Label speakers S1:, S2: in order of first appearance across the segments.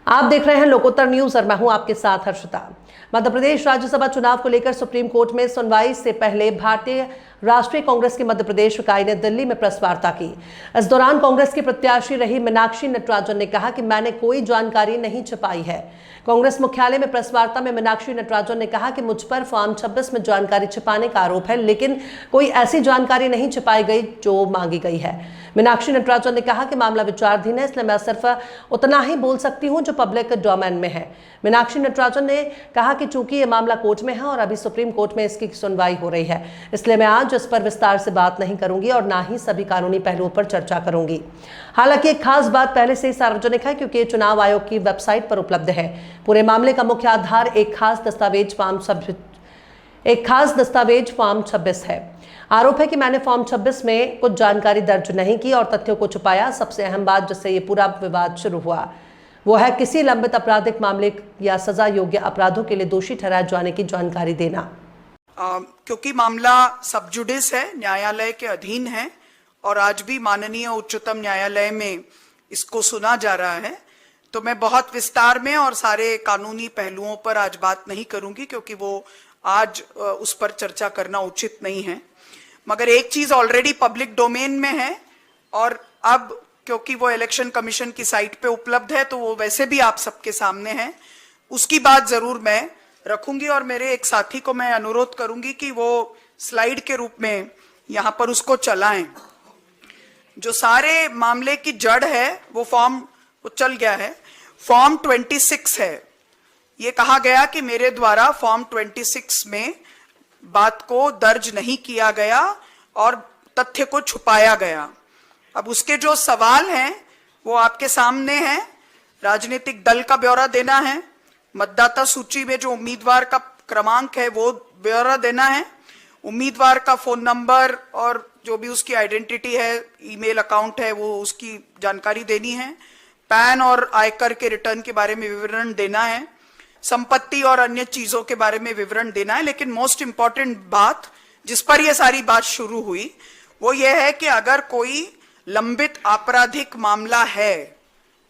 S1: आप देख रहे हैं लोकोत्तर न्यूज और मैं हूं आपके साथ हर्षिता। मध्य प्रदेश राज्यसभा चुनाव को लेकर सुप्रीम कोर्ट में सुनवाई से पहले भारतीय राष्ट्रीय कांग्रेस की मध्य प्रदेश इकाई ने दिल्ली में प्रेस वार्ता की। इस दौरान कांग्रेस की प्रत्याशी रही मीनाक्षी नटराजन ने कहा कि मैंने कोई जानकारी नहीं छुपाई है। कांग्रेस मुख्यालय में प्रेस वार्ता में मीनाक्षी नटराजन ने कहा कि मुझ पर फॉर्म 26 में जानकारी छिपाने का आरोप है, लेकिन कोई ऐसी जानकारी नहीं छिपाई गई जो मांगी गई है। मीनाक्षी नटराजन ने कहा कि मामला विचाराधीन है, इसलिए मैं सिर्फ उतना ही बोल सकती हूं जो पब्लिक डोमेन में है। मीनाक्षी नटराजन ने कहा कि चूंकि ये मामला कोर्ट में है और अभी सुप्रीम कोर्ट में इसकी सुनवाई हो रही है, इसलिए मैं आज इस पर विस्तार से बात नहीं करूंगी और ना ही सभी कानूनी पहलुओं पर चर्चा करूंगी। हालांकि एक खास बात पहले से ही सार्वजनिक है, क्योंकि ये चुनाव आयोग की वेबसाइट पर उपलब्ध है। पूरे मामले का मुख्य आधार एक खास दस्तावेज फॉर्म 26 है। आरोप है कि मैंने फॉर्म 26 में कुछ जानकारी दर्ज नहीं की और तथ्यों को छुपाया। सबसे अहम बात जिससे ये पूरा विवाद शुरू हुआ वो है किसी लंबित आपराधिक मामले या सजा योग्य अपराधों के लिए दोषी ठहराए जाने की जानकारी देना।
S2: क्योंकि मामला सब जुडिस है, न्यायालय के अधीन है और आज भी माननीय उच्चतम न्यायालय में इसको सुना जा रहा है, तो मैं बहुत विस्तार में और सारे कानूनी पहलुओं पर आज बात नहीं करूंगी, क्योंकि वो आज उस पर चर्चा करना उचित नहीं है। मगर एक चीज ऑलरेडी पब्लिक डोमेन में है और अब क्योंकि वो इलेक्शन कमीशन की साइट पे उपलब्ध है तो वो वैसे भी आप सबके सामने है, उसकी बात जरूर मैं रखूंगी और मेरे एक साथी को मैं अनुरोध करूंगी कि वो स्लाइड के रूप में यहां पर उसको चलाएं। जो सारे मामले की जड़ है वो चल गया है, फॉर्म 26 है। ये कहा गया कि मेरे द्वारा फॉर्म 26 में बात को दर्ज नहीं किया गया और तथ्य को छुपाया गया। अब उसके जो सवाल हैं वो आपके सामने हैं। राजनीतिक दल का ब्यौरा देना है, मतदाता सूची में जो उम्मीदवार का क्रमांक है वो ब्यौरा देना है, उम्मीदवार का फोन नंबर और जो भी उसकी आइडेंटिटी है, ईमेल अकाउंट है, वो उसकी जानकारी देनी है, पैन और आयकर के रिटर्न के बारे में विवरण देना है, संपत्ति और अन्य चीजों के बारे में विवरण देना है। लेकिन मोस्ट इंपॉर्टेंट बात जिस पर यह सारी बात शुरू हुई वो ये है कि अगर कोई लंबित आपराधिक मामला है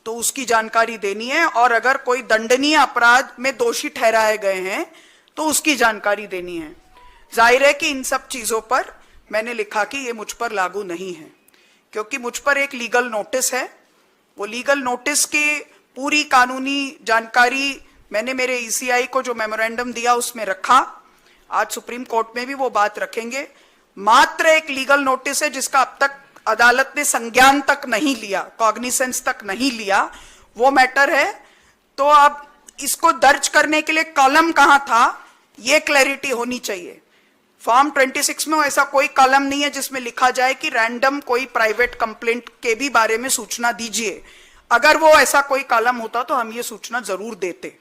S2: तो उसकी जानकारी देनी है और अगर कोई दंडनीय अपराध में दोषी ठहराए गए हैं तो उसकी जानकारी देनी है। जाहिर है कि इन सब चीजों पर मैंने लिखा कि ये मुझ पर लागू नहीं है, क्योंकि मुझ पर एक लीगल नोटिस है। वो लीगल नोटिस की पूरी कानूनी जानकारी मैंने मेरे ईसीआई को जो मेमोरेंडम दिया उसमें रखा। आज सुप्रीम कोर्ट में भी वो बात रखेंगे। मात्र एक लीगल नोटिस है जिसका अब तक अदालत ने संज्ञान तक नहीं लिया, कॉग्निसेंस तक नहीं लिया, वो मैटर है। तो अब इसको दर्ज करने के लिए कॉलम कहां था ये क्लैरिटी होनी चाहिए। फॉर्म 26 में ऐसा कोई कॉलम नहीं है जिसमें लिखा जाए कि रैंडम कोई प्राइवेट कंप्लेंट के भी बारे में सूचना दीजिए। अगर वो ऐसा कोई कॉलम होता तो हम ये सूचना जरूर देते।